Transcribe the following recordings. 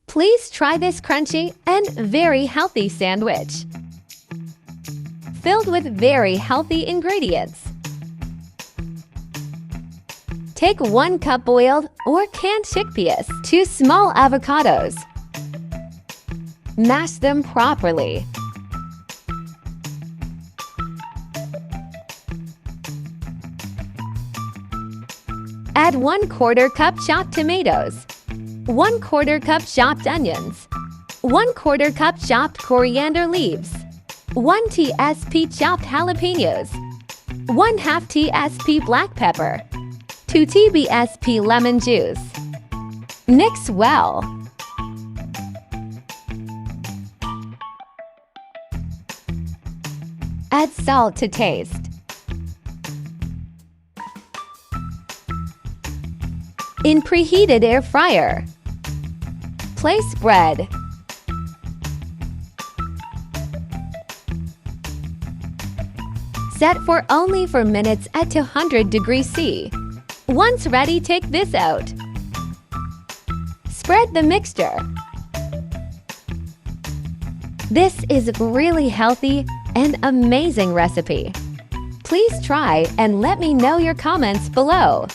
Please try this crunchy and very healthy sandwich, filled with very healthy ingredients. Take 1 cup boiled or canned chickpeas, 2 small avocados. Mash them properly. Add 1/4 cup chopped tomatoes, 1/4 cup chopped onions, 1/4 cup chopped coriander leaves, 1 tsp chopped jalapenos, 1/2 tsp black pepper, 2 tablespoon lemon juice. Mix well. Add salt to taste. In preheated air fryer, place bread. Set for only 4 minutes at 200 degrees C. Once ready, take this out. Spread the mixture. This is really healthy and amazing recipe. Please try and let me know your comments below.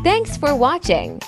Thanks for watching.